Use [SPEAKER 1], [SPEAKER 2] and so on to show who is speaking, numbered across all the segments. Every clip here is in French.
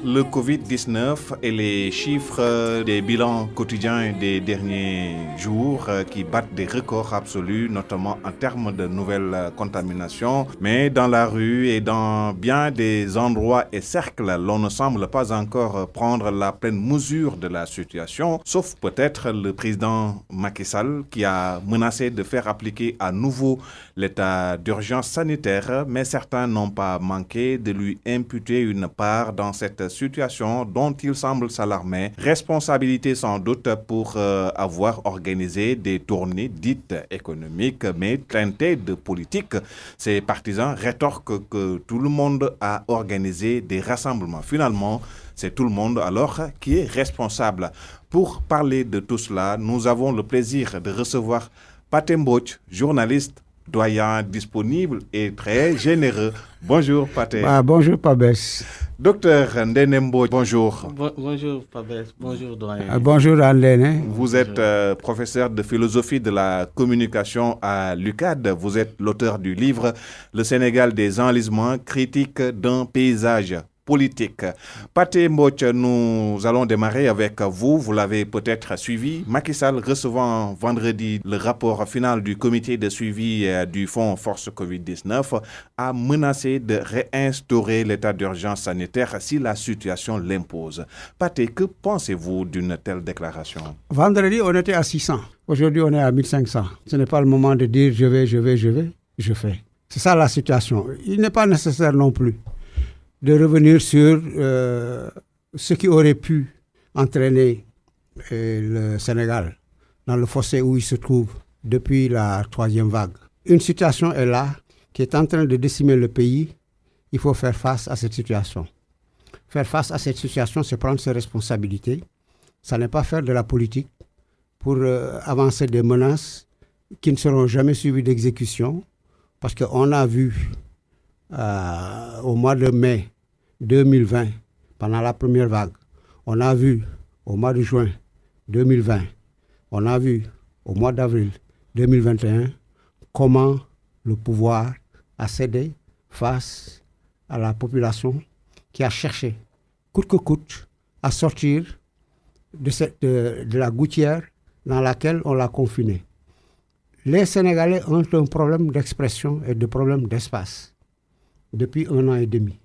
[SPEAKER 1] Le Covid-19 et les chiffres des bilans quotidiens des derniers jours qui battent des records absolus, notamment en termes de nouvelles contaminations. Mais dans la rue et dans bien des endroits et cercles, l'on ne semble pas encore prendre la pleine mesure de la situation, sauf peut-être le président Macky Sall qui a menacé de faire appliquer à nouveau l'état d'urgence sanitaire, mais certains n'ont pas manqué de lui imputer une part dans cette situation dont il semble s'alarmer. Responsabilité sans doute pour avoir organisé des tournées dites économiques, mais teintées de politique. Ses partisans rétorquent que tout le monde a organisé des rassemblements. Finalement, c'est tout le monde alors qui est responsable. Pour parler de tout cela, nous avons le plaisir de recevoir Pathé Mbodj, journaliste, doyen, disponible et très généreux. Bonjour Pathé.
[SPEAKER 2] Bonjour Pabès.
[SPEAKER 1] Docteur Ndene Mbodj, bonjour.
[SPEAKER 3] Bonjour Pabès, bonjour doyen.
[SPEAKER 2] Bonjour Ndene.
[SPEAKER 1] Vous êtes professeur de philosophie de la communication à l'UCAD. Vous êtes l'auteur du livre « Le Sénégal des enlisements, critique d'un paysage politique ». Pathé Mbodj, nous allons démarrer avec vous. Vous l'avez peut-être suivi. Macky Sall recevant vendredi le rapport final du comité de suivi du fonds Force Covid-19 a menacé de réinstaurer l'état d'urgence sanitaire si la situation l'impose. Pathé, que pensez-vous d'une telle déclaration?
[SPEAKER 2] Vendredi, on était à 600. Aujourd'hui, on est à 1500. Ce n'est pas le moment de dire je fais. C'est ça la situation. Il n'est pas nécessaire non plus de revenir sur ce qui aurait pu entraîner le Sénégal dans le fossé où il se trouve depuis la troisième vague. Une situation est là qui est en train de décimer le pays. Il faut faire face à cette situation. Faire face à cette situation, c'est prendre ses responsabilités. Ça n'est pas faire de la politique pour avancer des menaces qui ne seront jamais suivies d'exécution. Parce qu'on a vu au mois de mai 2020, pendant la première vague, on a vu au mois de juin 2020, on a vu au mois d'avril 2021 comment le pouvoir a cédé face à la population qui a cherché, coûte que coûte, à sortir de la gouttière dans laquelle on l'a confiné. Les Sénégalais ont un problème d'expression et de problème d'espace depuis 1 an et demi.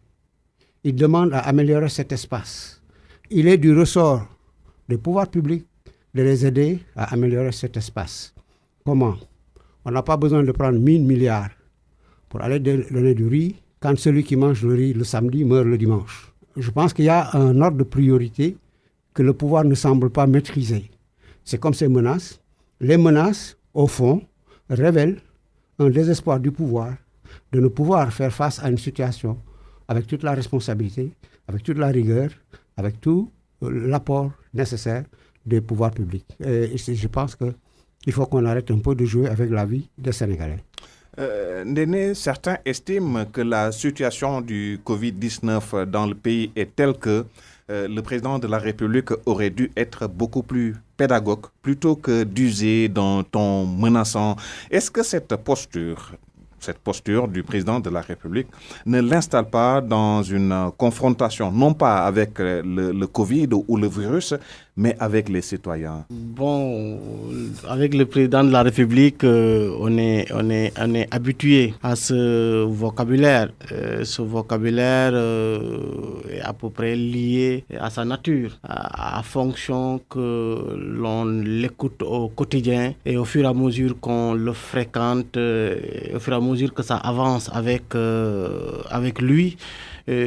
[SPEAKER 2] Ils demandent à améliorer cet espace. Il est du ressort des pouvoirs publics de les aider à améliorer cet espace. Comment? On n'a pas besoin de prendre 1000 milliards pour aller donner du riz quand celui qui mange le riz le samedi meurt le dimanche. Je pense qu'il y a un ordre de priorité que le pouvoir ne semble pas maîtriser. C'est comme ces menaces. Les menaces, au fond, révèlent un désespoir du pouvoir de ne pouvoir faire face à une situation avec toute la responsabilité, avec toute la rigueur, avec tout l'apport nécessaire des pouvoirs publics. Et je pense qu'il faut qu'on arrête un peu de jouer avec la vie des Sénégalais.
[SPEAKER 1] Ndene, certains estiment que la situation du Covid-19 dans le pays est telle que le président de la République aurait dû être beaucoup plus pédagogue plutôt que d'user d'un ton menaçant. Est-ce que cette posture du président de la République ne l'installe pas dans une confrontation, non pas avec le Covid ou le virus, mais avec les citoyens?
[SPEAKER 3] Bon, avec le président de la République, on est habitué à ce vocabulaire. Ce vocabulaire est à peu près lié à sa nature, à fonction que l'on l'écoute au quotidien et au fur et à mesure qu'on le fréquente, au fur et à mesure que ça avance avec lui,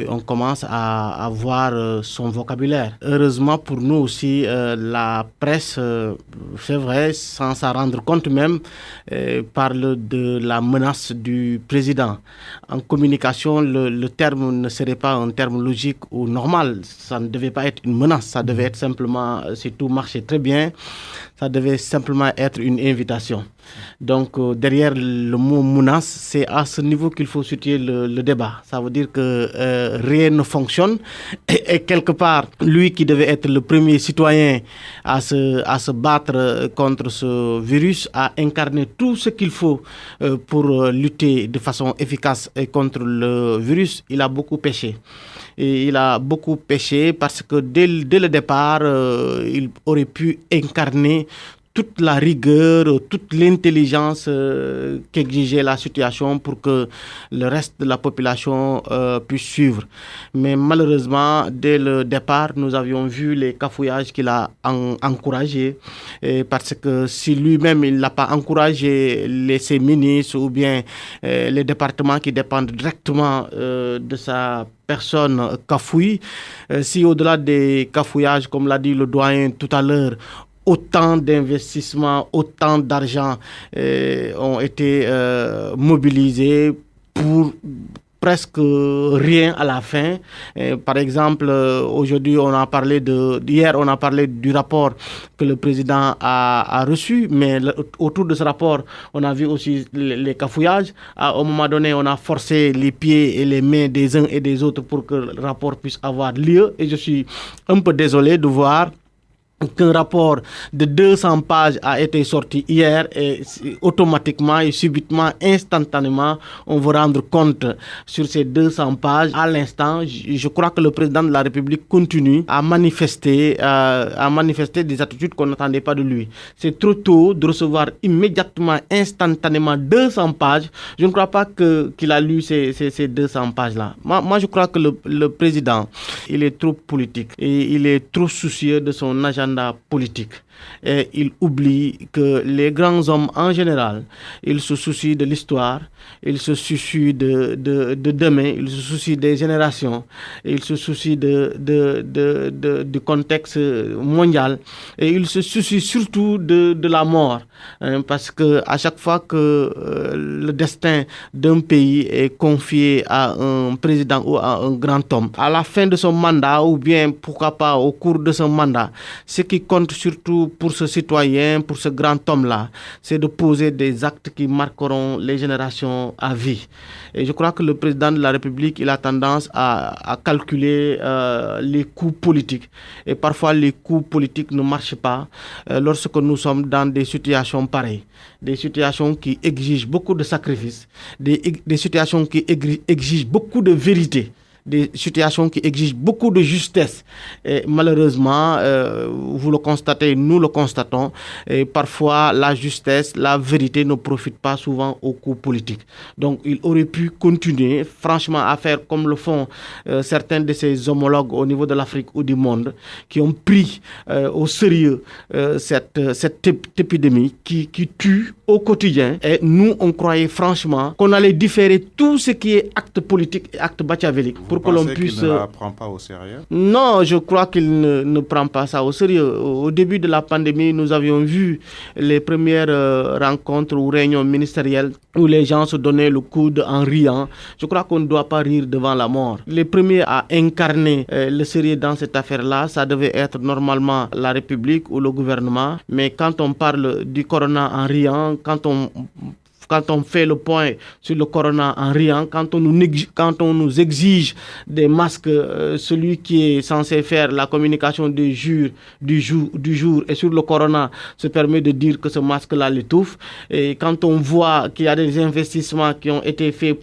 [SPEAKER 3] on commence à voir son vocabulaire. Heureusement pour nous aussi, la presse, c'est vrai, sans s'en rendre compte même, parle de la menace du président. En communication, le terme ne serait pas un terme logique ou normal. Ça ne devait pas être une menace, ça devait être simplement, si tout marchait très bien, ça devait simplement être une invitation. Donc derrière le mot menace, c'est à ce niveau qu'il faut situer le débat. Ça veut dire que rien ne fonctionne et quelque part, lui qui devait être le premier citoyen à se battre contre ce virus a incarné tout ce qu'il faut pour lutter de façon efficace contre le virus. Il a beaucoup péché. Et il a beaucoup péché parce que dès le départ, il aurait pu incarner toute la rigueur, toute l'intelligence qu'exigeait la situation pour que le reste de la population puisse suivre. Mais malheureusement, dès le départ, nous avions vu les cafouillages qu'il a encouragés. Parce que si lui-même, il n'a pas encouragé ses ministres ou bien les départements qui dépendent directement de sa personne cafouille, si au-delà des cafouillages, comme l'a dit le doyen tout à l'heure, autant d'investissements, autant d'argent ont été mobilisés pour presque rien à la fin. Par exemple, aujourd'hui, hier, on a parlé du rapport que le président a reçu, mais autour de ce rapport, on a vu aussi les cafouillages. À un moment donné, on a forcé les pieds et les mains des uns et des autres pour que le rapport puisse avoir lieu. Et je suis un peu désolé de voir qu'un rapport de 200 pages a été sorti hier et automatiquement et subitement, instantanément, on veut rendre compte sur ces 200 pages. À l'instant, je crois que le président de la République continue à manifester des attitudes qu'on n'attendait pas de lui. C'est trop tôt de recevoir immédiatement, instantanément 200 pages. Je ne crois pas qu'il a lu ces 200 pages-là. Moi, je crois que le président, il est trop politique et il est trop soucieux de son agenda politique. Et il oublie que les grands hommes en général, ils se soucient de l'histoire, ils se soucient de demain, ils se soucient des générations, ils se soucient du contexte mondial et ils se soucient surtout de la mort. Parce que à chaque fois que le destin d'un pays est confié à un président ou à un grand homme, à la fin de son mandat ou bien pourquoi pas au cours de son mandat, ce qui compte surtout pour ce citoyen, pour ce grand homme-là, c'est de poser des actes qui marqueront les générations à vie. Et je crois que le président de la République, il a tendance à calculer les coûts politiques. Et parfois, les coûts politiques ne marchent pas lorsque nous sommes dans des situations pareilles. Des situations qui exigent beaucoup de sacrifices, des situations qui exigent beaucoup de vérité, des situations qui exigent beaucoup de justesse. Et malheureusement, vous le constatez, nous le constatons, et parfois la justesse, la vérité ne profite pas souvent aux coups politiques. Donc il aurait pu continuer franchement à faire comme le font certains de ses homologues au niveau de l'Afrique ou du monde, qui ont pris au sérieux cette épidémie qui tue au quotidien. Et nous, on croyait franchement qu'on allait différer tout ce qui est acte politique et acte machiavélique.
[SPEAKER 1] Vous pensez qu'il ne la prend pas au sérieux?
[SPEAKER 3] Non, je crois qu'il ne prend pas ça au sérieux. Au début de la pandémie, nous avions vu les premières rencontres ou réunions ministérielles où les gens se donnaient le coude en riant. Je crois qu'on ne doit pas rire devant la mort. Les premiers à incarner le sérieux dans cette affaire-là, ça devait être normalement la République ou le gouvernement. Mais quand on parle du corona en riant, quand on fait le point sur le corona en riant, quand on nous exige des masques, celui qui est censé faire la communication du jour et sur le corona se permet de dire que ce masque-là l'étouffe. Et quand on voit qu'il y a des investissements qui ont été faits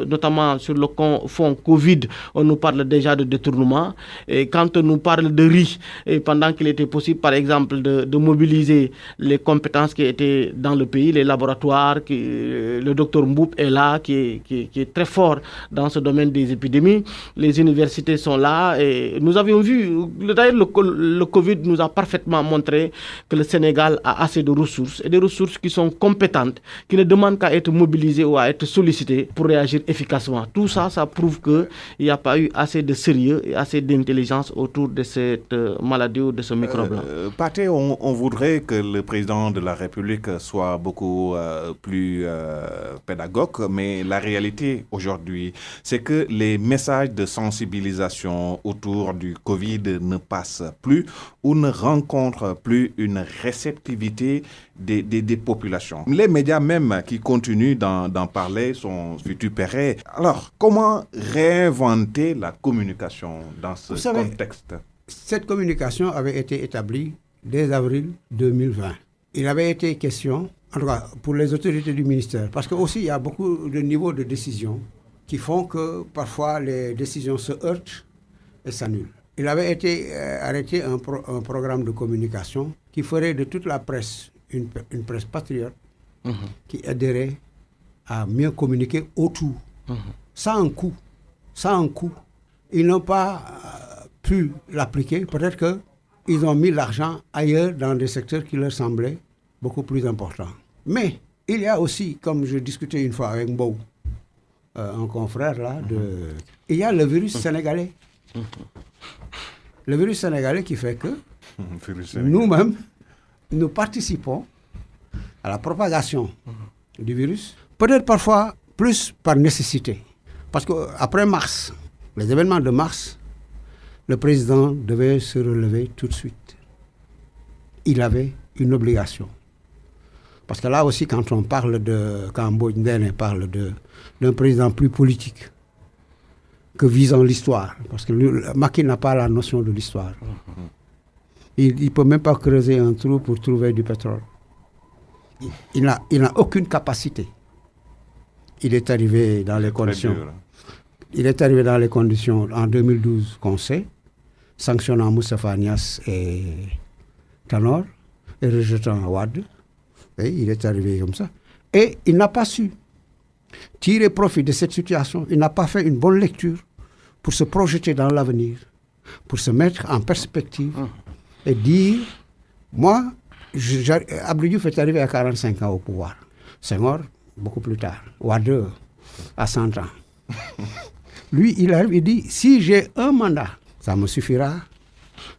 [SPEAKER 3] notamment sur le fonds Covid, on nous parle déjà de détournement. Et quand on nous parle de riz, et pendant qu'il était possible, par exemple, de mobiliser les compétences qui étaient dans le pays, les laboratoires, le docteur Mboup est là, qui est très fort dans ce domaine des épidémies. Les universités sont là et nous avions vu, d'ailleurs le Covid nous a parfaitement montré que le Sénégal a assez de ressources et des ressources qui sont compétentes, qui ne demandent qu'à être mobilisées ou à être sollicitées pour réagir efficacement. Tout ça, ça prouve qu'il n'y a pas eu assez de sérieux et assez d'intelligence autour de cette maladie ou de ce microbe-là.
[SPEAKER 1] Pathé, on voudrait que le président de la République soit beaucoup plus pédagogue, mais la réalité aujourd'hui, c'est que les messages de sensibilisation autour du Covid ne passent plus ou ne rencontrent plus une réceptivité des populations. Les médias même qui continuent d'en parler sont vitupérés. Alors, comment réinventer la communication dans ce contexte?
[SPEAKER 2] Cette communication avait été établie dès avril 2020. Il avait été question, en tout cas pour les autorités du ministère, parce que aussi il y a beaucoup de niveaux de décision qui font que parfois les décisions se heurtent et s'annule. Il avait été arrêté un programme de communication qui ferait de toute la presse une presse patriote qui aiderait à mieux communiquer autour. Sans un coût. Ils n'ont pas pu l'appliquer. Peut-être qu'ils ont mis l'argent ailleurs dans des secteurs qui leur semblaient beaucoup plus importants. Mais il y a aussi, comme je discutais une fois avec Mbou, un confrère là, il y a le virus sénégalais. Le virus sénégalais qui fait que nous-mêmes, nous participons à la propagation du virus, peut-être parfois plus par nécessité. Parce qu'après mars, les événements de mars, le président devait se relever tout de suite. Il avait une obligation. Parce que là aussi, quand on parle quand Mbodj Ndene parle d'un président plus politique que visant l'histoire, parce que Macky n'a pas la notion de l'histoire. Il ne peut même pas creuser un trou pour trouver du pétrole. Il n'a aucune capacité. Il est arrivé dans les conditions. Il est arrivé dans les conditions en 2012 qu'on sait, sanctionnant Moustapha Niasse et Tanor et rejetant Wade. Et il est arrivé comme ça. Et il n'a pas su tirer profit de cette situation. Il n'a pas fait une bonne lecture pour se projeter dans l'avenir, pour se mettre en perspective et dire, moi, Abdou Diouf est arrivé à 45 ans au pouvoir. Senghor, beaucoup plus tard. Wade, à 100 ans. Lui, il arrive, il dit, si j'ai un mandat, ça me suffira.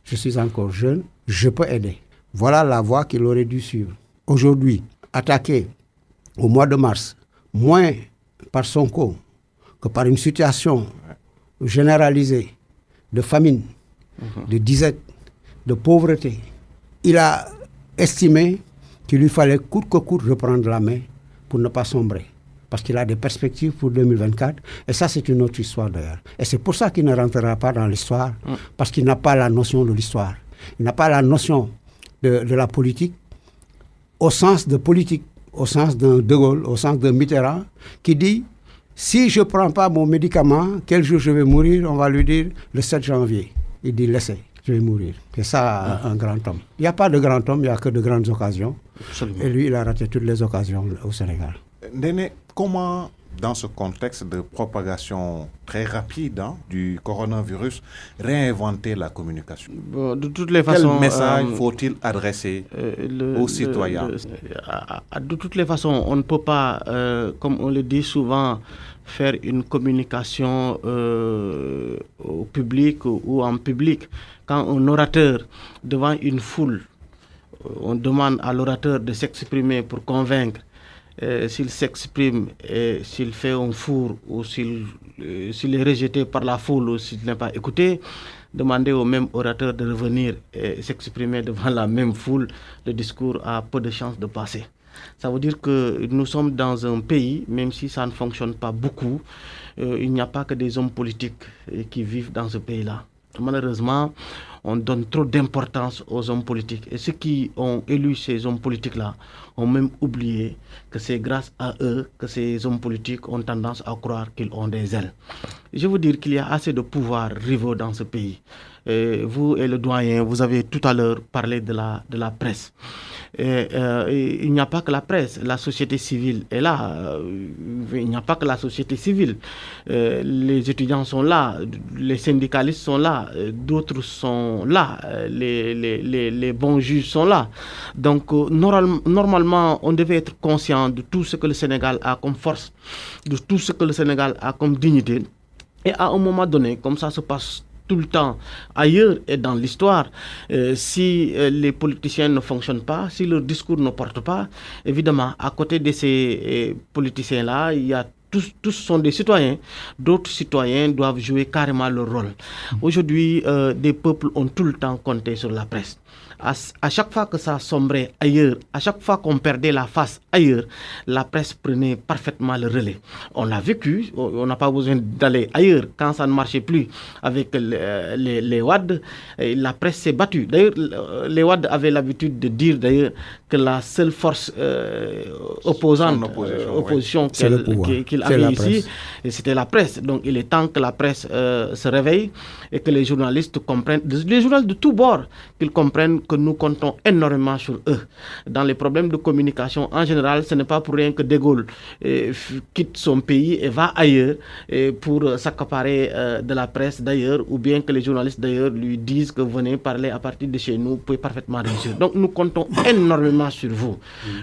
[SPEAKER 2] Je suis encore jeune, je peux aider. Voilà la voie qu'il aurait dû suivre. Aujourd'hui, attaqué au mois de mars, moins par Sonko que par une situation généralisée de famine, de disette, de pauvreté, il a estimé qu'il lui fallait coûte que coûte reprendre la main pour ne pas sombrer. Parce qu'il a des perspectives pour 2024. Et ça, c'est une autre histoire d'ailleurs. Et c'est pour ça qu'il ne rentrera pas dans l'histoire. Parce qu'il n'a pas la notion de l'histoire. Il n'a pas la notion de la politique au sens de politique, au sens d'un De Gaulle, au sens d'un Mitterrand, qui dit, si je ne prends pas mon médicament, quel jour je vais mourir, on va lui dire le 7 janvier. Il dit, laissez, je vais mourir. C'est ça, un grand homme. Il n'y a pas de grand homme, il n'y a que de grandes occasions. Absolument. Et lui, il a raté toutes les occasions au Sénégal.
[SPEAKER 1] Ndene, comment, dans ce contexte de propagation très rapide du coronavirus, réinventer la communication?
[SPEAKER 3] De toutes les façons,
[SPEAKER 1] quel message faut-il adresser aux citoyens?
[SPEAKER 3] De toutes les façons, on ne peut pas, comme on le dit souvent, faire une communication au public ou en public. Quand un orateur, devant une foule, on demande à l'orateur de s'exprimer pour convaincre. S'il s'exprime et s'il fait un four ou s'il est rejeté par la foule ou s'il n'est pas écouté, demander au même orateur de revenir et s'exprimer devant la même foule, le discours a peu de chances de passer. Ça veut dire que nous sommes dans un pays, même si ça ne fonctionne pas beaucoup, il n'y a pas que des hommes politiques qui vivent dans ce pays-là. Malheureusement, on donne trop d'importance aux hommes politiques. Et ceux qui ont élu ces hommes politiques-là ont même oublié que c'est grâce à eux que ces hommes politiques ont tendance à croire qu'ils ont des ailes. Je veux dire qu'il y a assez de pouvoirs rivaux dans ce pays. Vous et le doyen, vous avez tout à l'heure parlé de la presse. Il n'y a pas que la presse, la société civile est là. Il n'y a pas que la société civile. Les étudiants sont là, les syndicalistes sont là, d'autres sont là, les bons juges sont là. Donc normalement, on devait être conscient de tout ce que le Sénégal a comme force, de tout ce que le Sénégal a comme dignité. Et à un moment donné, comme ça se passe tout le temps ailleurs et dans l'histoire, si les politiciens ne fonctionnent pas, si leur discours ne porte pas, évidemment, à côté de ces politiciens-là, il y a tous sont des citoyens. D'autres citoyens doivent jouer carrément leur rôle. Aujourd'hui, des peuples ont tout le temps compté sur la presse. À chaque fois que ça sombrait ailleurs, à chaque fois qu'on perdait la face ailleurs, la presse prenait parfaitement le relais. On l'a vécu, on n'a pas besoin d'aller ailleurs. Quand ça ne marchait plus avec les WAD, la presse s'est battue. D'ailleurs, les WAD avaient l'habitude de dire d'ailleurs que la seule force opposante, opposition qu'il avait ici, c'était la presse. Donc il est temps que la presse se réveille et que les journalistes comprennent, les journalistes de tous bords, qu'ils comprennent que nous comptons énormément sur eux. Dans les problèmes de communication, en général, ce n'est pas pour rien que De Gaulle quitte son pays et va ailleurs pour s'accaparer de la presse d'ailleurs, ou bien que les journalistes d'ailleurs lui disent que venez parler à partir de chez nous, vous pouvez parfaitement réussir. Donc nous comptons énormément sur vous.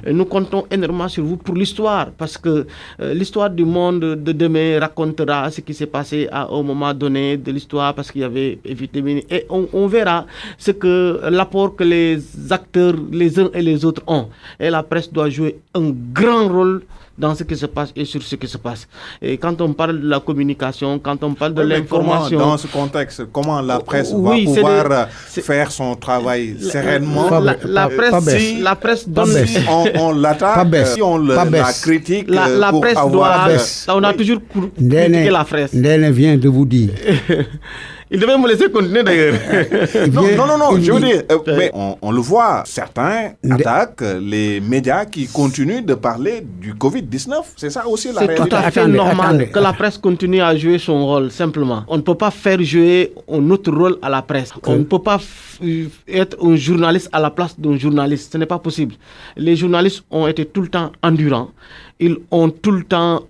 [SPEAKER 3] Et nous comptons énormément sur vous pour l'histoire, parce que l'histoire du monde de demain racontera ce qui s'est passé à un moment donné de l'histoire, parce qu'il y avait évité, et on verra ce que l'apport que les acteurs, les uns et les autres ont. Et la presse doit jouer un grand rôle dans ce qui se passe et sur ce qui se passe. Et quand on parle de la communication, quand on parle de l'information...
[SPEAKER 1] Dans ce contexte, comment la presse va pouvoir faire son travail sereinement?
[SPEAKER 3] La presse donne...
[SPEAKER 1] Si on l'attaque, si on la critique,
[SPEAKER 3] la presse doit... On a toujours critiqué la presse.
[SPEAKER 2] Ndéné vient de vous dire...
[SPEAKER 3] Il devait me laisser continuer d'ailleurs.
[SPEAKER 1] Non, je veux dire, mais on le voit, certains attaquent les médias qui continuent de parler du Covid-19. C'est ça aussi la réalité.
[SPEAKER 3] C'est tout à fait normal que la presse continue à jouer son rôle, simplement. On ne peut pas faire jouer un autre rôle à la presse. On ne peut pas être un journaliste à la place d'un journaliste. Ce n'est pas possible. Les journalistes ont été tout le temps endurants. Ils ont tout le temps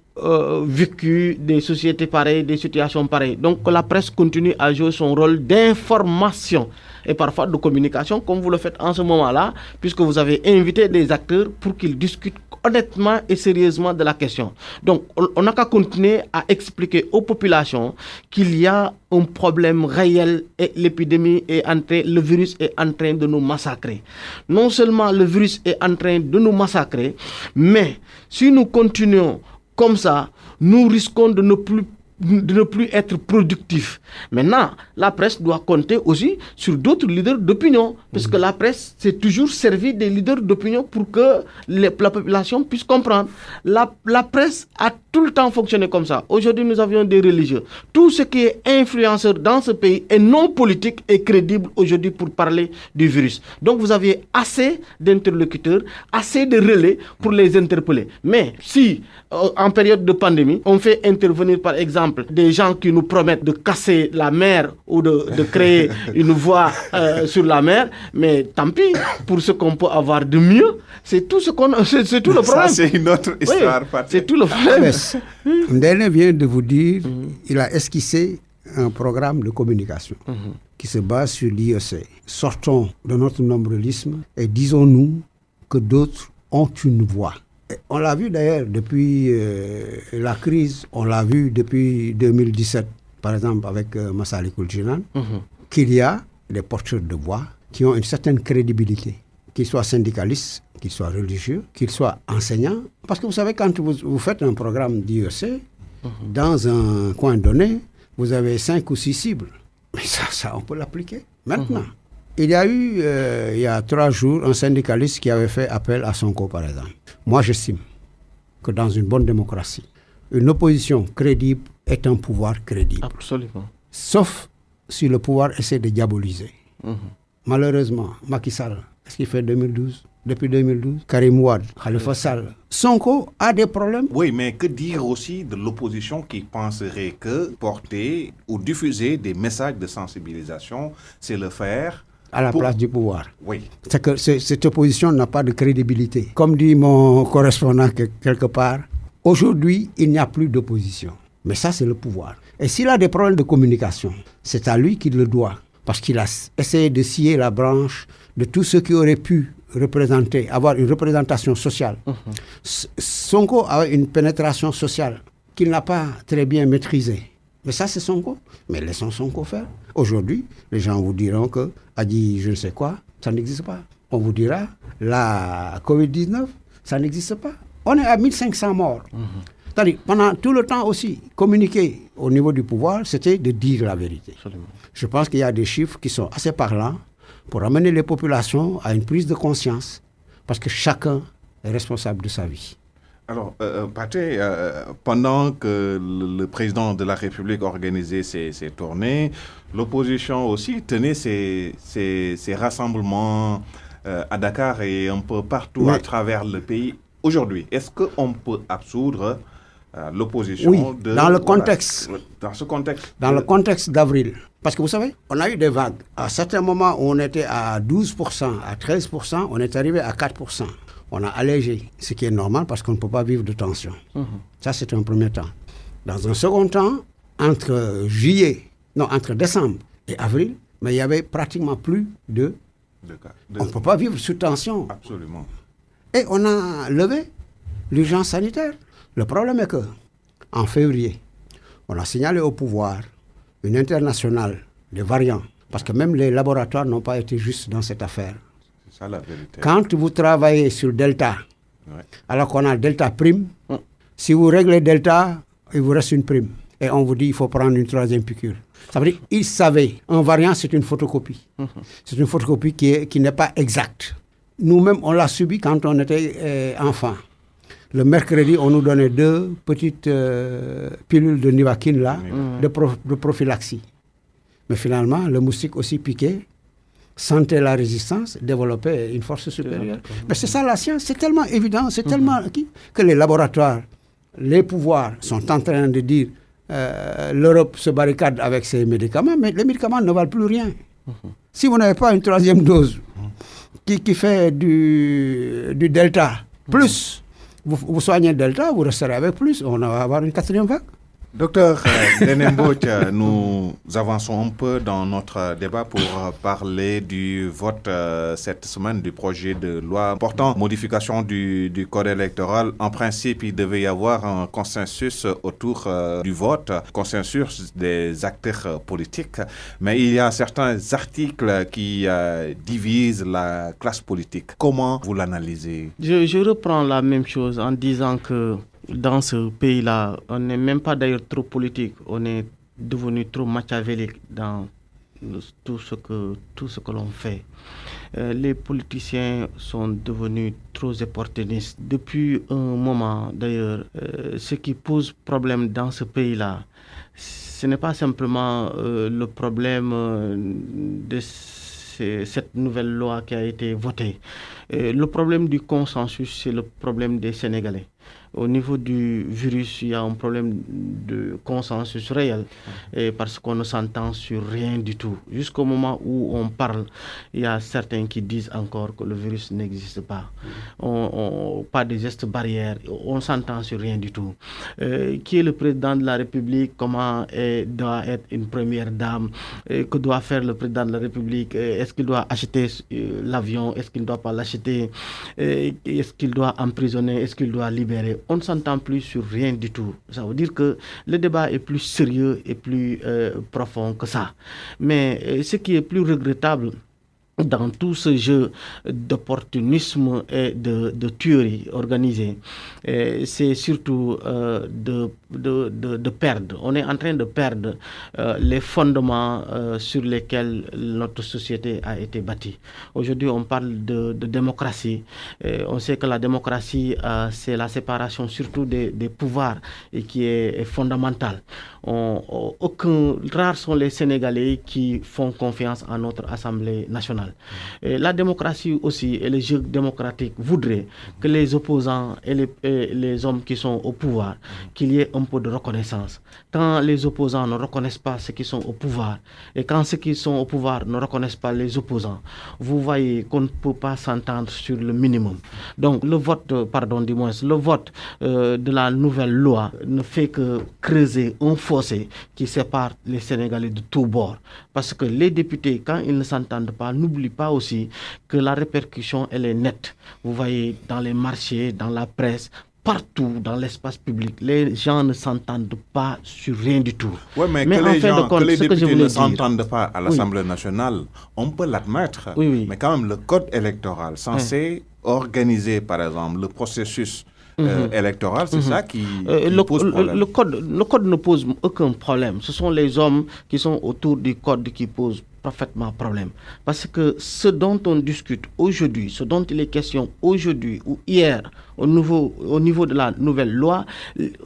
[SPEAKER 3] vécu des sociétés pareilles, des situations pareilles. Donc que la presse continue à jouer son rôle d'information et parfois de communication, comme vous le faites en ce moment-là, puisque vous avez invité des acteurs pour qu'ils discutent honnêtement et sérieusement de la question. Donc on n'a qu'à continuer à expliquer aux populations qu'il y a un problème réel et l'épidémie est en train, le virus est en train de nous massacrer. Non seulement le virus est en train de nous massacrer, mais si nous continuons comme ça, nous risquons de ne plus être productifs. Maintenant, la presse doit compter aussi sur d'autres leaders d'opinion, parce que la presse s'est toujours servi des leaders d'opinion pour que la population puisse comprendre. La presse a tout le temps fonctionné comme ça. Aujourd'hui, nous avions des religieux. Tout ce qui est influenceur dans ce pays est non politique et crédible aujourd'hui pour parler du virus. Donc, vous avez assez d'interlocuteurs, assez de relais pour les interpeller. Mais si, en période de pandémie, on fait intervenir, par exemple, des gens qui nous promettent de casser la mer ou de créer une voie sur la mer, mais tant pis pour ce qu'on peut avoir de mieux. C'est tout le problème.
[SPEAKER 1] Ça, c'est une autre histoire.
[SPEAKER 3] Oui, c'est tout le problème.
[SPEAKER 2] Ndéné vient de vous dire, il a esquissé un programme de communication qui se base sur l'IEC. Sortons de notre nombrilisme et disons-nous que d'autres ont une voix. Et on l'a vu d'ailleurs depuis la crise, on l'a vu depuis 2017, par exemple avec Massalikul Jinan, qu'il y a des porteurs de voix qui ont une certaine crédibilité, qu'ils soient syndicalistes, qu'ils soient religieux, qu'ils soient enseignants. Parce que vous savez, quand vous faites un programme d'IEC, dans un coin donné, vous avez 5 ou 6 cibles. Mais ça on peut l'appliquer maintenant. Il y a eu, il y a 3 jours, un syndicaliste qui avait fait appel à Sonko, par exemple. Moi, j'estime que dans une bonne démocratie, une opposition crédible est un pouvoir crédible.
[SPEAKER 3] Absolument.
[SPEAKER 2] Sauf si le pouvoir essaie de diaboliser. Malheureusement, Macky Sall, qu'est-ce qu'il fait depuis 2012 Karim Wade, Khalifa Sall. Sonko a des problèmes.
[SPEAKER 1] Oui, mais que dire aussi de l'opposition qui penserait que porter ou diffuser des messages de sensibilisation, c'est le faire
[SPEAKER 2] à la place du pouvoir.
[SPEAKER 1] Oui.
[SPEAKER 2] C'est que cette opposition n'a pas de crédibilité. Comme dit mon correspondant quelque part, aujourd'hui, il n'y a plus d'opposition. Mais ça, c'est le pouvoir. Et s'il a des problèmes de communication, c'est à lui qu'il le doit. Parce qu'il a essayé de scier la branche de tous ceux qui auraient pu avoir une représentation sociale. Sonko a une pénétration sociale qu'il n'a pas très bien maîtrisée. Mais ça, c'est Sonko. Mais laissons Sonko faire. Aujourd'hui, les gens vous diront que a dit je ne sais quoi, ça n'existe pas. On vous dira, la Covid-19, ça n'existe pas. On est à 1500 morts. C'est-à-dire, pendant tout le temps aussi, communiquer au niveau du pouvoir, c'était de dire la vérité.
[SPEAKER 3] Absolument.
[SPEAKER 2] Je pense qu'il y a des chiffres qui sont assez parlants pour amener les populations à une prise de conscience, parce que chacun est responsable de sa vie.
[SPEAKER 1] Alors, Pathé, pendant que le président de la République organisait ses tournées, l'opposition aussi tenait ses rassemblements à Dakar et un peu partout à travers le pays. Aujourd'hui, est-ce qu'on peut absoudre l'opposition.
[SPEAKER 2] Oui, dans le contexte.
[SPEAKER 1] Dans ce contexte.
[SPEAKER 2] Dans le contexte d'avril. Parce que vous savez, on a eu des vagues. À certains moments, on était à 12%, à 13%, on est arrivé à 4%. On a allégé, ce qui est normal parce qu'on ne peut pas vivre de tension. Ça, c'est un premier temps. Dans un second temps, entre décembre et avril, mais il y avait pratiquement plus de... On ne peut pas vivre sous tension.
[SPEAKER 1] Absolument.
[SPEAKER 2] Et on a levé l'urgence sanitaire. Le problème est que, en février, on a signalé au pouvoir une internationale des variants, parce que même les laboratoires n'ont pas été justes dans cette affaire.
[SPEAKER 1] C'est ça la vérité.
[SPEAKER 2] Quand vous travaillez sur Delta, alors qu'on a Delta prime, si vous réglez Delta, il vous reste une prime. Et on vous dit qu'il faut prendre une troisième piqûre. Ça veut dire qu'ils savaient. Un variant, c'est une photocopie. C'est une photocopie qui n'est pas exacte. Nous-mêmes, on l'a subi quand on était enfant. Le mercredi, on nous donnait 2 petites pilules de Nivaquine là, de prophylaxie. Mais finalement, le moustique aussi piqué, sentait la résistance, développait une force supérieure. Mais c'est ça la science, c'est tellement évident, c'est tellement acquis que les laboratoires, les pouvoirs sont en train de dire l'Europe se barricade avec ses médicaments, mais les médicaments ne valent plus rien. Si vous n'avez pas une troisième dose qui fait du delta, plus vous soignez delta, vous resterez avec plus, on va avoir une 4e vague.
[SPEAKER 1] Docteur Denemboch, nous avançons un peu dans notre débat pour parler du vote cette semaine du projet de loi portant modification du code électoral. En principe, il devait y avoir un consensus autour du vote, consensus des acteurs politiques, mais il y a certains articles qui divisent la classe politique. Comment vous l'analysez?
[SPEAKER 3] Je reprends la même chose en disant que dans ce pays-là, on n'est même pas d'ailleurs trop politique, on est devenu trop machiavélique dans tout ce que l'on fait. Les politiciens sont devenus trop opportunistes. Depuis un moment d'ailleurs, ce qui pose problème dans ce pays-là, ce n'est pas simplement le problème de cette nouvelle loi qui a été votée. Le problème du consensus, c'est le problème des Sénégalais. Au niveau du virus, il y a un problème de consensus réel parce qu'on ne s'entend sur rien du tout. Jusqu'au moment où on parle, il y a certains qui disent encore que le virus n'existe pas. Pas de gestes barrières, on s'entend sur rien du tout. Qui est le président de la République? Comment doit être une première dame? Que doit faire le président de la République? Est-ce qu'il doit acheter l'avion? Est-ce qu'il ne doit pas l'acheter? Est-ce qu'il doit emprisonner? Est-ce qu'il doit libérer? On ne s'entend plus sur rien du tout. Ça veut dire que le débat est plus sérieux et plus profond que ça. Mais ce qui est plus regrettable dans tout ce jeu d'opportunisme et de tuerie organisée, c'est surtout de perdre. On est en train de perdre les fondements sur lesquels notre société a été bâtie. Aujourd'hui, on parle de démocratie. On sait que la démocratie, c'est la séparation surtout des pouvoirs et qui est fondamentale. Rares sont les Sénégalais qui font confiance à notre Assemblée nationale. Et la démocratie aussi et le jeu démocratique voudraient que les opposants et les hommes qui sont au pouvoir, qu'il y ait un peu de reconnaissance. Quand les opposants ne reconnaissent pas ceux qui sont au pouvoir et quand ceux qui sont au pouvoir ne reconnaissent pas les opposants, vous voyez qu'on ne peut pas s'entendre sur le minimum. Donc le vote de la nouvelle loi ne fait que creuser un fossé qui sépare les Sénégalais de tous bords. Parce que les députés, quand ils ne s'entendent pas, n'oublient pas aussi que la répercussion, elle est nette. Vous voyez, dans les marchés, dans la presse, partout dans l'espace public, les gens ne s'entendent pas sur rien du tout.
[SPEAKER 1] Oui, mais que les députés ne s'entendent pas à l'Assemblée nationale, on peut l'admettre.
[SPEAKER 3] Oui.
[SPEAKER 1] Mais quand même, le code électoral censé organiser, par exemple, le processus électoral, c'est ça qui pose problème.
[SPEAKER 3] Le code ne pose aucun problème. Ce sont les hommes qui sont autour du code qui posent parfaitement problème. Parce que ce dont on discute aujourd'hui, ce dont il est question aujourd'hui ou hier au niveau de la nouvelle loi,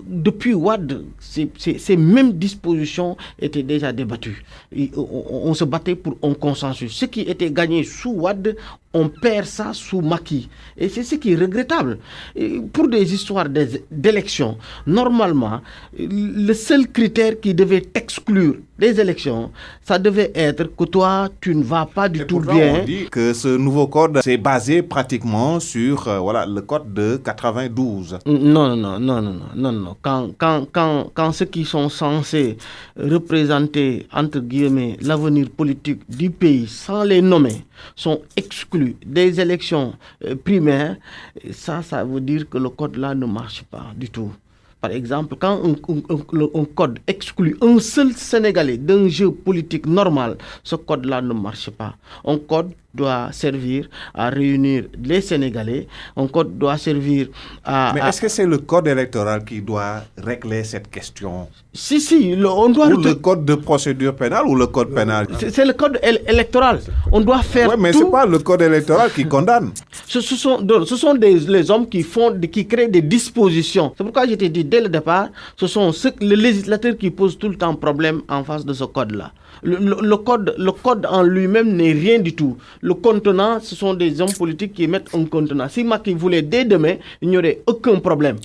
[SPEAKER 3] depuis Wade, ces mêmes dispositions étaient déjà débattues. On se battait pour un consensus. Ce qui était gagné sous Wade, on perd ça sous Macky. Et c'est ce qui est regrettable. Et pour des histoires d'élections, normalement, le seul critère qui devait t'exclure des élections, ça devait être que toi, tu ne vas pas du tout bien.
[SPEAKER 1] On dit que ce nouveau code s'est basé pratiquement sur le code de 92.
[SPEAKER 3] Non. Quand ceux qui sont censés représenter, entre guillemets, l'avenir politique du pays, sans les nommer, sont exclus des élections primaires, ça veut dire que le code-là ne marche pas du tout. Par exemple, quand un code exclut un seul Sénégalais d'un jeu politique normal, ce code-là ne marche pas. Un code doit servir à réunir les Sénégalais. Un code doit servir à...
[SPEAKER 1] Mais est-ce que c'est le code électoral qui doit régler cette question?
[SPEAKER 3] Si, on doit...
[SPEAKER 1] Ou le code de procédure pénale ou le code pénal?
[SPEAKER 3] C'est le code électoral. On doit faire
[SPEAKER 1] mais
[SPEAKER 3] tout...
[SPEAKER 1] c'est pas le code électoral qui condamne.
[SPEAKER 3] Ce sont les hommes qui créent des dispositions. C'est pourquoi je t'ai dit dès le départ, ce sont les législateurs qui posent tout le temps problème en face de ce code-là. Le code en lui-même n'est rien du tout. Le contenant, ce sont des hommes politiques qui mettent un contenant. Si Macky voulait dès demain, il n'y aurait aucun problème.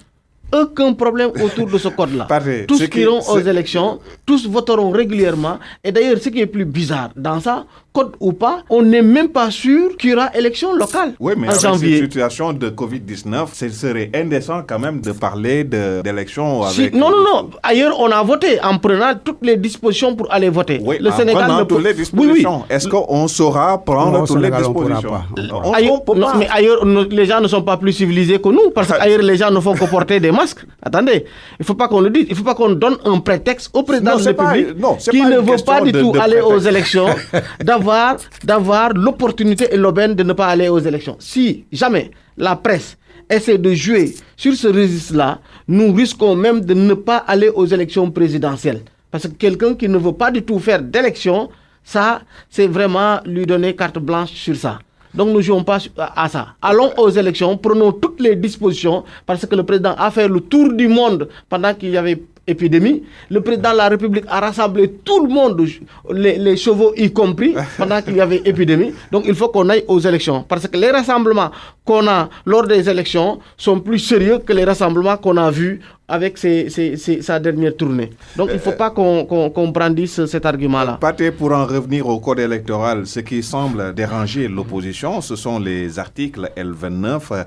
[SPEAKER 3] Aucun problème autour de ce code-là. Tous iront aux élections, tous voteront régulièrement. Et d'ailleurs, ce qui est plus bizarre dans ça, code ou pas, on n'est même pas sûr qu'il y aura élection locale
[SPEAKER 1] oui, mais
[SPEAKER 3] en janvier.
[SPEAKER 1] Cette situation de Covid-19, ce serait indécent quand même de parler d'élections avec...
[SPEAKER 3] Non. Ailleurs, on a voté en prenant toutes les dispositions pour aller voter.
[SPEAKER 1] Oui, le Sénégal prenant toutes les dispositions. Oui. Est-ce qu'on saura prendre toutes les dispositions?
[SPEAKER 3] Mais ailleurs, les gens ne sont pas plus civilisés que nous, parce qu'ailleurs, les gens ne font que porter des masques. Attendez, il ne faut pas qu'on le dise. Il ne faut pas qu'on donne un prétexte au président de la République qui ne veut pas du tout aller aux élections d'avoir l'opportunité et l'aubaine de ne pas aller aux élections. Si jamais la presse essaie de jouer sur ce registre-là, nous risquons même de ne pas aller aux élections présidentielles. Parce que quelqu'un qui ne veut pas du tout faire d'élections, ça, c'est vraiment lui donner carte blanche sur ça. Donc nous ne jouons pas à ça. Allons aux élections, prenons toutes les dispositions, parce que le président a fait le tour du monde pendant qu'il y avait épidémie. Le président de la République a rassemblé tout le monde, les chevaux y compris, pendant qu'il y avait épidémie. Donc il faut qu'on aille aux élections, parce que les rassemblements qu'on a lors des élections sont plus sérieux que les rassemblements qu'on a vus avec sa dernière tournée. Donc il ne faut pas qu'on brandisse cet argument-là.
[SPEAKER 1] Pathé, pour en revenir au code électoral, ce qui semble déranger l'opposition, ce sont les articles L29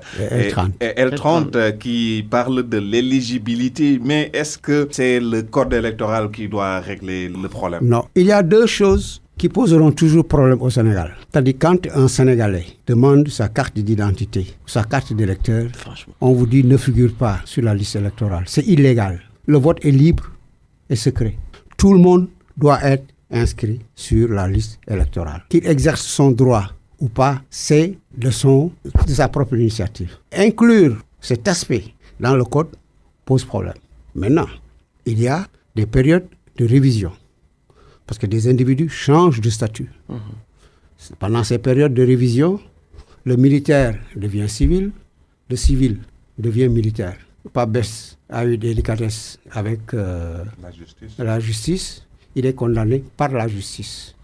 [SPEAKER 1] et L30 qui parlent de l'éligibilité. Mais est-ce que c'est le code électoral qui doit régler le problème?
[SPEAKER 2] Non, il y a deux choses qui poseront toujours problème au Sénégal. C'est-à-dire quand un Sénégalais demande sa carte d'identité, sa carte d'électeur, on vous dit ne figure pas sur la liste électorale. C'est illégal. Le vote est libre et secret. Tout le monde doit être inscrit sur la liste électorale. Qu'il exerce son droit ou pas, c'est de sa propre initiative. Inclure cet aspect dans le code pose problème. Maintenant, il y a des périodes de révision. Parce que des individus changent de statut. Pendant ces périodes de révision, le militaire devient civil, le civil devient militaire. Pabès a eu des délicatesses avec la justice. Il est condamné par la justice.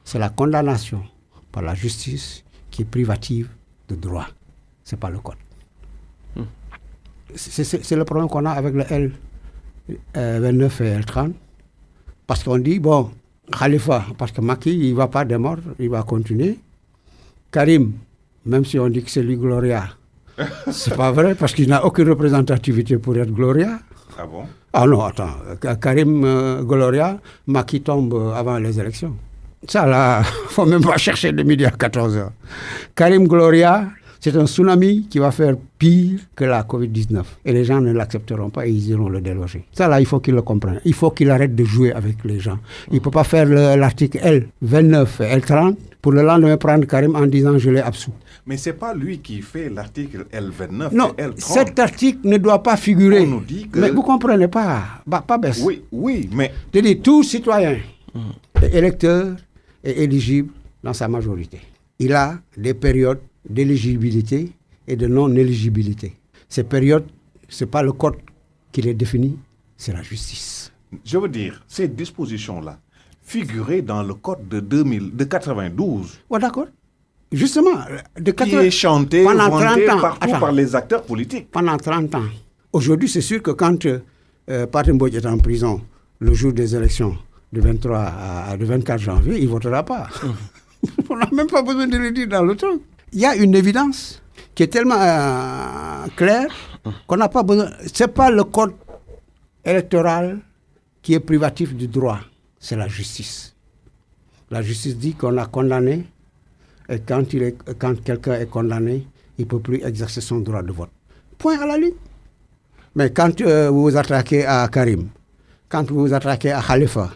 [SPEAKER 2] C'est la condamnation par la justice qui est privative de droit. Ce n'est pas le code. C'est le problème qu'on a avec le L29 et L30. Parce qu'on dit, bon, Khalifa, parce que Macky, il ne va pas démordre, il va continuer. Karim, même si on dit que c'est lui Gloria, c'est pas vrai, parce qu'il n'a aucune représentativité pour être Gloria.
[SPEAKER 1] Ah bon?
[SPEAKER 2] Ah non, attends, Karim Gloria, Macky tombe avant les élections. Ça là, il ne faut même pas chercher de midi à 14h. Karim Gloria, c'est un tsunami qui va faire pire que la Covid-19. Et les gens ne l'accepteront pas et ils iront le déloger. Ça là, il faut qu'il le comprenne. Il faut qu'il arrête de jouer avec les gens. Il ne peut pas faire l'article L29 et L30 pour le lendemain prendre Karim en disant je l'ai absous.
[SPEAKER 1] Mais ce n'est pas lui qui fait l'article L29
[SPEAKER 2] non,
[SPEAKER 1] et L30.
[SPEAKER 2] Cet article ne doit pas figurer.
[SPEAKER 1] On nous dit que...
[SPEAKER 2] Mais vous ne comprenez pas. Pas baisse.
[SPEAKER 1] Oui, mais...
[SPEAKER 2] C'est-à-dire tout citoyen électeur est éligible dans sa majorité. Il a des périodes d'éligibilité et de non-éligibilité. Ces périodes, ce n'est pas le code qui les définit, c'est la justice.
[SPEAKER 1] Je veux dire, ces dispositions-là figuraient dans le code de 92.
[SPEAKER 2] Ouais, d'accord. Justement,
[SPEAKER 1] qui est chanté,
[SPEAKER 2] pendant
[SPEAKER 1] vanté
[SPEAKER 2] 30 ans,
[SPEAKER 1] partout par les acteurs politiques.
[SPEAKER 2] Pendant 30 ans. Aujourd'hui, c'est sûr que quand Pathé Mbodj est en prison le jour des élections du 23 à du 24 janvier, il ne votera pas. On n'a même pas besoin de le dire dans le truc. Il y a une évidence qui est tellement claire qu'on n'a pas besoin. Ce n'est pas le code électoral qui est privatif du droit, c'est la justice. La justice dit qu'on a condamné. Et quand quelqu'un est condamné, il ne peut plus exercer son droit de vote. Point à la ligne. Mais quand vous vous attaquez à Karim, quand vous vous attaquez à Khalifa,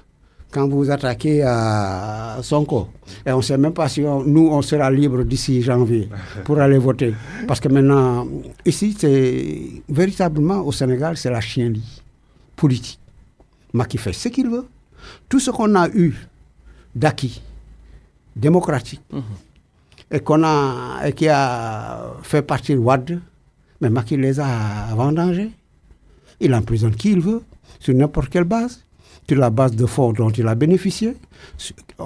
[SPEAKER 2] quand vous vous attaquez à Sonko, et on ne sait même pas si on sera libre d'ici janvier pour aller voter. Parce que maintenant, ici, c'est véritablement au Sénégal, c'est la chienlit politique. Macky fait ce qu'il veut. Tout ce qu'on a eu d'acquis démocratique, et qui a fait partir Wade, mais Macky les a vendangés. Il emprisonne qui il veut, sur n'importe quelle base, sur la base de fonds dont il a bénéficié,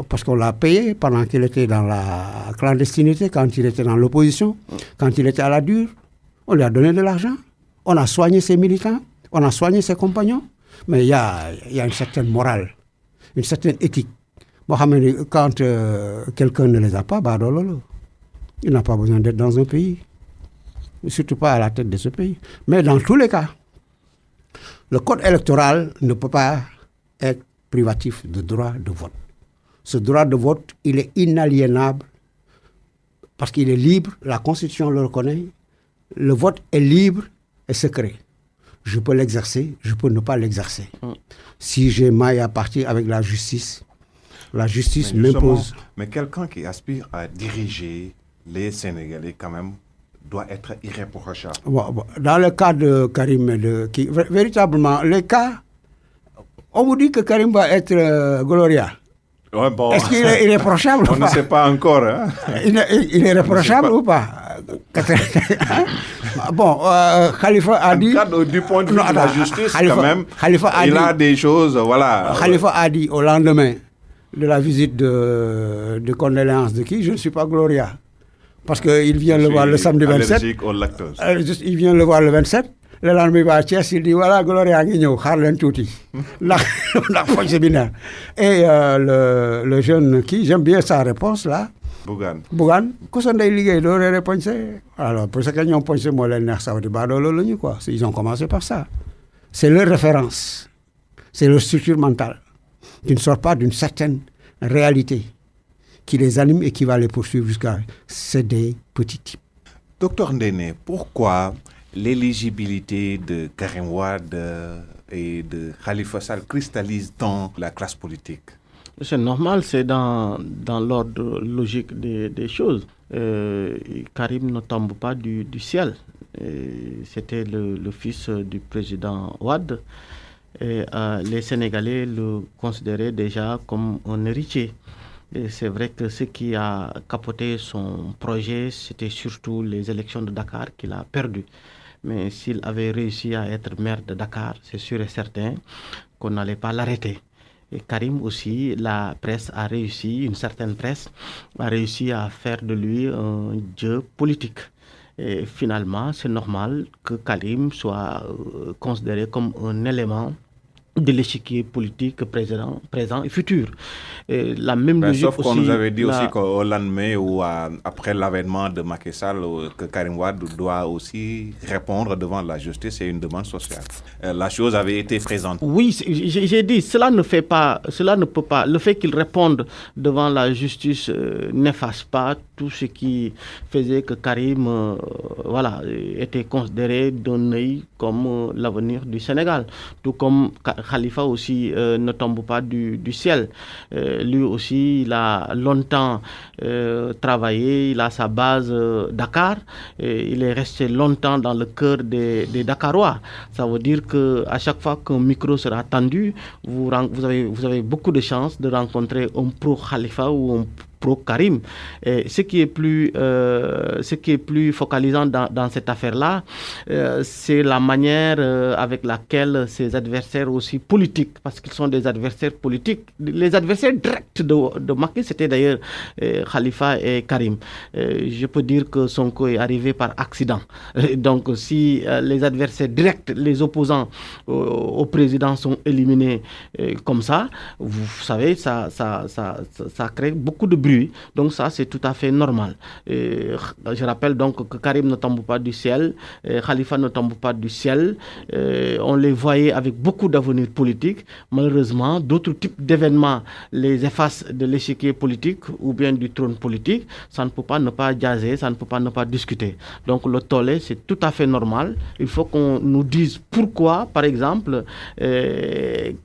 [SPEAKER 2] parce qu'on l'a payé pendant qu'il était dans la clandestinité, quand il était dans l'opposition, quand il était à la dure. On lui a donné de l'argent, on a soigné ses militants, on a soigné ses compagnons, mais il y a une certaine morale, une certaine éthique. Quand quelqu'un ne les a pas, il n'a pas besoin d'être dans un pays, surtout pas à la tête de ce pays. Mais dans tous les cas, le code électoral ne peut pas être privatif de droit de vote. Ce droit de vote, il est inaliénable parce qu'il est libre, la Constitution le reconnaît. Le vote est libre et secret. Je peux l'exercer, je peux ne pas l'exercer. Si j'ai maille à partir avec la justice m'impose.
[SPEAKER 1] Mais quelqu'un qui aspire à diriger les Sénégalais, quand même, doit être irréprochable.
[SPEAKER 2] Dans le cas de Karim, véritablement, les cas, on vous dit que Karim va être Gloria.
[SPEAKER 1] Ouais, bon.
[SPEAKER 2] Est-ce qu'il est irréprochable
[SPEAKER 1] On ne sait pas encore. Hein?
[SPEAKER 2] Il est irréprochable ou pas? Bon, Khalifa a dit...
[SPEAKER 1] Du point de vue de la justice, quand même, il a des choses, voilà.
[SPEAKER 2] Khalifa a dit au lendemain de la visite de condoléances de qui? Je ne suis pas Gloria. Parce qu'il vient le voir le samedi 27.
[SPEAKER 1] Au lactose.
[SPEAKER 2] Il vient le voir le 27. Le lendemain, il va à Thiès, il dit voilà, Gloria Guigno, Harlen Touti. Et le jeune qui, j'aime bien sa réponse là. Bougane. Alors, pour ce qu'ils ont pensé, quoi. Ils ont commencé par ça. C'est leur référence. C'est leur structure mentale qui ne sort pas d'une certaine réalité qui les anime et qui va les poursuivre jusqu'à... C'est des petits types.
[SPEAKER 1] Docteur Ndéné, pourquoi l'éligibilité de Karim Wade et de Khalifa Sall cristallise tant la classe politique?
[SPEAKER 3] C'est normal, c'est dans l'ordre logique des choses. Karim ne tombe pas du ciel. C'était le fils du président Wade. Et les Sénégalais le considéraient déjà comme un héritier. Et c'est vrai que ce qui a capoté son projet, c'était surtout les élections de Dakar qu'il a perdues. Mais s'il avait réussi à être maire de Dakar, c'est sûr et certain qu'on n'allait pas l'arrêter. Et Karim aussi, la presse a réussi, une certaine presse a réussi à faire de lui un dieu politique. Et finalement, c'est normal que Karim soit considéré comme un élément de l'échiquier politique présent et futur. Et la même logique
[SPEAKER 1] sauf qu'on
[SPEAKER 3] aussi,
[SPEAKER 1] nous avait dit aussi qu'au lendemain ou après l'avènement de Macky Sall, que Karim Wade doit aussi répondre devant la justice, c'est une demande sociale. La chose avait été présente.
[SPEAKER 3] Oui, j'ai dit, cela ne peut pas, le fait qu'il réponde devant la justice n'efface pas tout ce qui faisait que Karim était considéré d'un œil comme l'avenir du Sénégal. Tout comme Khalifa aussi ne tombe pas du ciel. Lui aussi, il a longtemps travaillé, il a sa base Dakar, et il est resté longtemps dans le cœur des Dakarois. Ça veut dire qu'à chaque fois qu'un micro sera tendu, vous avez beaucoup de chances de rencontrer un pro-Khalifa ou un pro-Karim. Et ce qui est plus focalisant dans cette affaire-là, c'est la manière avec laquelle ses adversaires aussi politiques, parce qu'ils sont des adversaires politiques, les adversaires directs de Macky, c'était d'ailleurs Khalifa et Karim. Je peux dire que Sonko est arrivé par accident. Donc si les adversaires directs, les opposants au président sont éliminés comme ça, vous savez, ça crée beaucoup de bruit. Donc ça, c'est tout à fait normal. Je rappelle donc que Karim ne tombe pas du ciel, Khalifa ne tombe pas du ciel. On les voyait avec beaucoup d'avenir politique. Malheureusement, d'autres types d'événements les effacent de l'échiquier politique ou bien du trône politique. Ça ne peut pas ne pas jaser, ça ne peut pas ne pas discuter. Donc le tollé, c'est tout à fait normal. Il faut qu'on nous dise pourquoi, par exemple,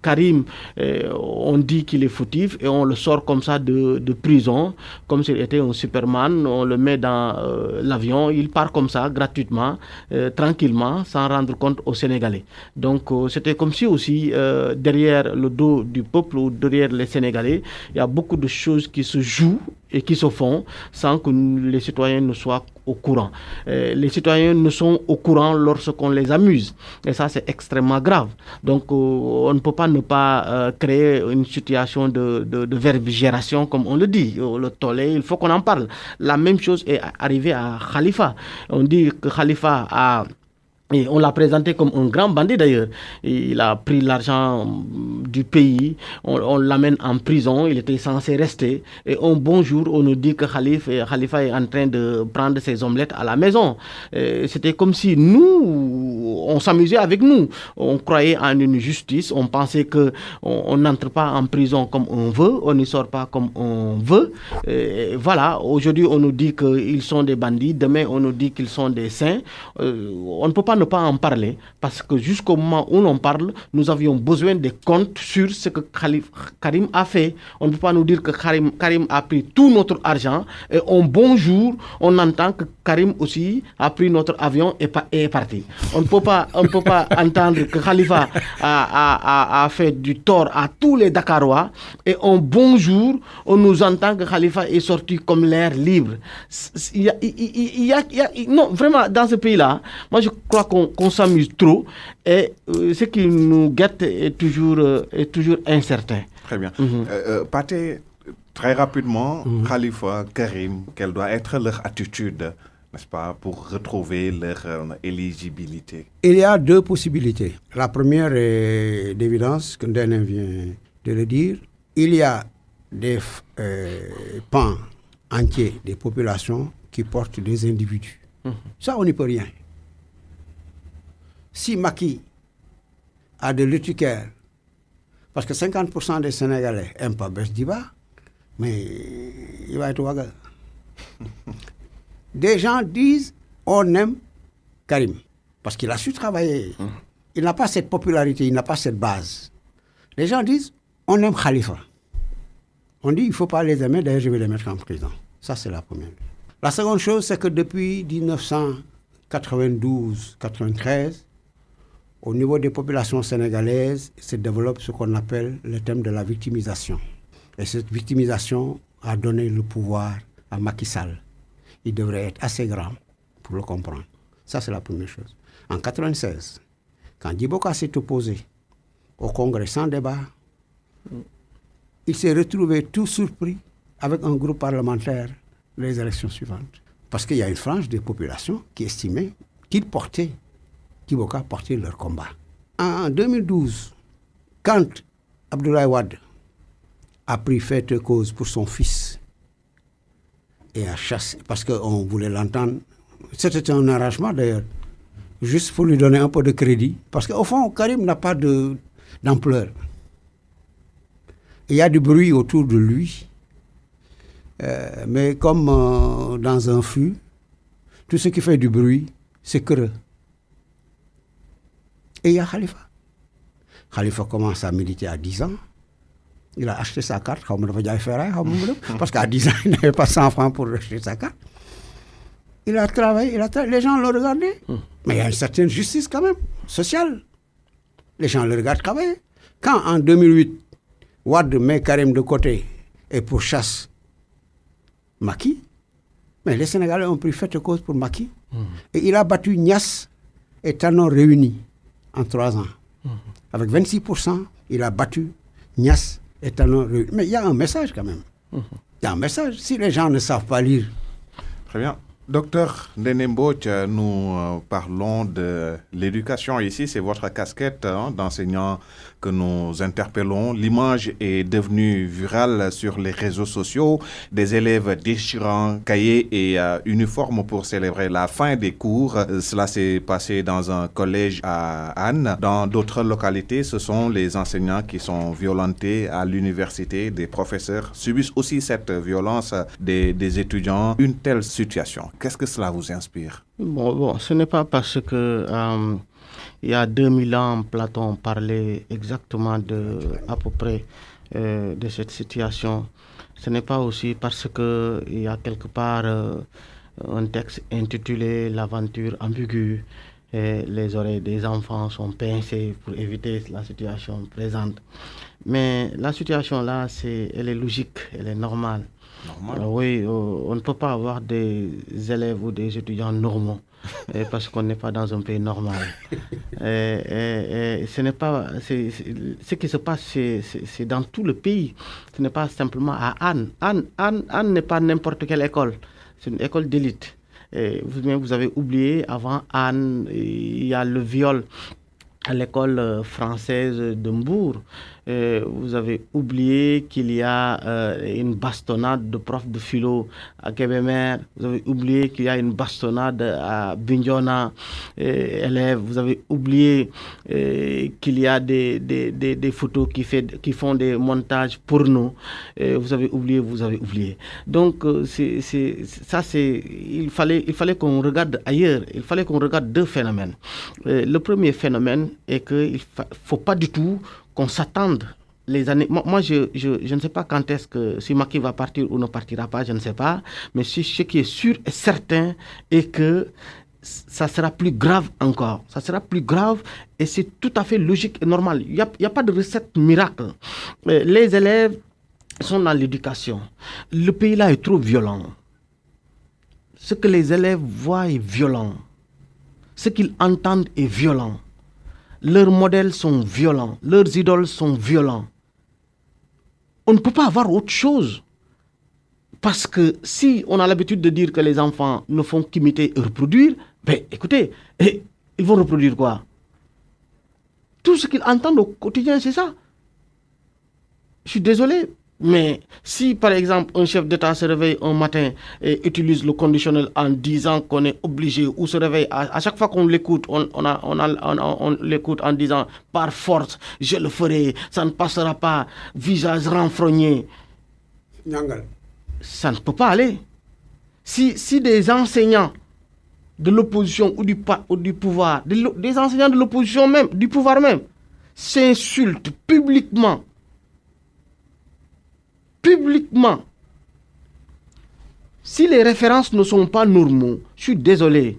[SPEAKER 3] Karim, on dit qu'il est fautif et on le sort comme ça de prison, comme s'il était un Superman. On le met dans l'avion, il part comme ça, gratuitement, tranquillement, sans rendre compte aux Sénégalais. Donc c'était comme si aussi, derrière le dos du peuple ou derrière les Sénégalais, il y a beaucoup de choses qui se jouent et qui se font sans que les citoyens ne soient au courant. Les citoyens ne sont au courant lorsqu'on les amuse. Et ça, c'est extrêmement grave. Donc, on ne peut pas ne pas créer une situation de verbigération, comme on le dit. Le tollé, il faut qu'on en parle. La même chose est arrivée à Khalifa. On dit que Khalifa a... Et on l'a présenté comme un grand bandit d'ailleurs. Il a pris l'argent du pays, on l'amène en prison, il était censé rester. Et un bon jour, on nous dit que Khalifa est en train de prendre ses omelettes à la maison. C'était comme si nous, on s'amusait avec nous. On croyait en une justice, on pensait qu'on n'entre pas en prison comme on veut, on n'y sort pas comme on veut. Et voilà, aujourd'hui on nous dit qu'ils sont des bandits, demain on nous dit qu'ils sont des saints. On ne peut pas ne pas en parler, parce que jusqu'au moment où l'on parle, nous avions besoin des comptes sur ce que Karim a fait. On ne peut pas nous dire que Karim a pris tout notre argent et un bon jour, on entend que Karim aussi a pris notre avion et est parti. On ne peut pas entendre que Khalifa a fait du tort à tous les Dakarois et un bon jour, on nous entend que Khalifa est sorti comme l'air libre. Non, vraiment, dans ce pays-là, moi je crois qu'on s'amuse trop et ce qui nous guette est toujours incertain.
[SPEAKER 1] Très bien. Pathé, très rapidement, Khalifa, Karim, quelle doit être leur attitude, n'est-ce pas, pour retrouver leur éligibilité?
[SPEAKER 2] Il y a deux possibilités. La première est d'évidence, que Ndéné vient de le dire. Il y a des pans entiers des populations qui portent des individus. Ça, on n'y peut rien. Si Macky a de l'étiquette, parce que 50% des Sénégalais n'aiment pas Besdiba, mais il va être Ouaga. Des gens disent on aime Karim, parce qu'il a su travailler. Il n'a pas cette popularité, il n'a pas cette base. Les gens disent on aime Khalifa. On dit il ne faut pas les aimer, d'ailleurs je vais les mettre en prison. Ça, c'est la première. La seconde chose, c'est que depuis 1992-93, au niveau des populations sénégalaises, se développe ce qu'on appelle le thème de la victimisation. Et cette victimisation a donné le pouvoir à Macky Sall. Il devrait être assez grand pour le comprendre. Ça, c'est la première chose. En 1996, quand Djiboka s'est opposé au Congrès sans débat, il s'est retrouvé tout surpris avec un groupe parlementaire les élections suivantes. Parce qu'il y a une frange des populations qui estimait Djiboka portait leur combat. En 2012, quand Abdoulaye Wade a pris fait de cause pour son fils et a chassé, parce qu'on voulait l'entendre, c'était un arrangement d'ailleurs, juste pour lui donner un peu de crédit, parce qu'au fond, Karim n'a pas d'ampleur. Il y a du bruit autour de lui, mais comme dans un fût, tout ce qui fait du bruit, c'est creux. Et il y a Khalifa. Khalifa commence à militer à 10 ans. Il a acheté sa carte, parce qu'à 10 ans, il n'avait pas 100 francs pour acheter sa carte. Il a travaillé, les gens l'ont regardé. Mais il y a une certaine justice quand même, sociale. Les gens le regardent travailler. Quand en 2008, Wade met Karim de côté et pourchasse Macky. Mais les Sénégalais ont pris fait de cause pour Macky. Et il a battu Niass et Talon réunis en 3 ans. Avec 26%, il a battu Niass et Talon réunis. Mais il y a un message quand même. Il y a un message. Si les gens ne savent pas lire.
[SPEAKER 1] Très bien. Docteur Ndéné Mbodj, nous parlons de l'éducation ici, c'est votre casquette d'enseignant que nous interpellons. L'image est devenue virale sur les réseaux sociaux, des élèves déchirant cahiers et uniformes pour célébrer la fin des cours. Cela s'est passé dans un collège à Anne. Dans d'autres localités, ce sont les enseignants qui sont violentés à l'université. Des professeurs subissent aussi cette violence des étudiants. Une telle situation, qu'est-ce que cela vous inspire?
[SPEAKER 3] Bon, ce n'est pas parce que il y a 2000 ans, Platon parlait exactement à peu près de cette situation. Ce n'est pas aussi parce qu'il y a quelque part un texte intitulé L'aventure ambiguë et les oreilles des enfants sont pincées pour éviter la situation présente. Mais la situation là, elle est logique, elle est normale. Oui, on ne peut pas avoir des élèves ou des étudiants normaux parce qu'on n'est pas dans un pays normal. Ce n'est pas, ce qui se passe, c'est dans tout le pays. Ce n'est pas simplement à Anne. Anne n'est pas n'importe quelle école. C'est une école d'élite. Vous avez oublié, avant Anne, il y a le viol à l'école française de Mbour. Vous avez oublié qu'il y a une bastonnade de profs de philo à Kébémer. Vous avez oublié qu'il y a une bastonnade à Bignona, élèves. Vous avez oublié qu'il y a des photos qui font des montages porno. Vous avez oublié. Donc, il fallait qu'on regarde ailleurs. Il fallait qu'on regarde 2 phénomènes. Le premier phénomène est qu'il ne faut pas du tout qu'on s'attende les années. Moi, je ne sais pas quand est-ce que, si Macky va partir ou ne partira pas, je ne sais pas. Mais ce qui est sûr et certain est que ça sera plus grave encore. Ça sera plus grave et c'est tout à fait logique et normal. Il n'y a pas de recette miracle. Les élèves sont dans l'éducation. Le pays là est trop violent. Ce que les élèves voient est violent. Ce qu'ils entendent est violent. Leurs modèles sont violents, leurs idoles sont violents. On ne peut pas avoir autre chose. Parce que si on a l'habitude de dire que les enfants ne font qu'imiter et reproduire, ben écoutez, ils vont reproduire quoi? Tout ce qu'ils entendent au quotidien, c'est ça. Je suis désolé. Mais si, par exemple, un chef d'État se réveille un matin et utilise le conditionnel en disant qu'on est obligé, ou se réveille, à chaque fois qu'on l'écoute, on l'écoute en disant « par force, je le ferai, ça ne passera pas, visage renfrogné ». Ça ne peut pas aller. Si des enseignants de l'opposition ou du pouvoir, des enseignants de l'opposition même, du pouvoir même, s'insultent publiquement, si les références ne sont pas normaux, je suis désolé,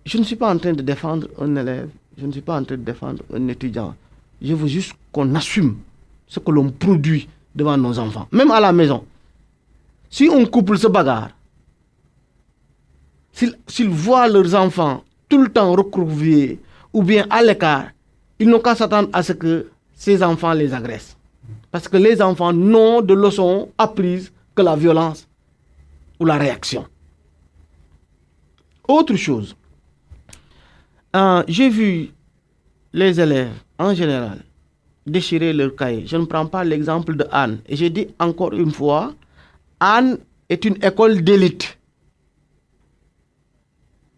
[SPEAKER 3] je ne suis pas en train de défendre un élève, je ne suis pas en train de défendre un étudiant. Je veux juste qu'on assume ce que l'on produit devant nos enfants, même à la maison. Si un couple se bagarre, s'ils voient leurs enfants tout le temps recroquevillés ou bien à l'écart, ils n'ont qu'à s'attendre à ce que ces enfants les agressent. Parce que les enfants n'ont de leçons apprises que la violence ou la réaction. Autre chose, j'ai vu les élèves en général déchirer leur cahier. Je ne prends pas l'exemple de Anne. Et j'ai dit encore une fois, Anne est une école d'élite.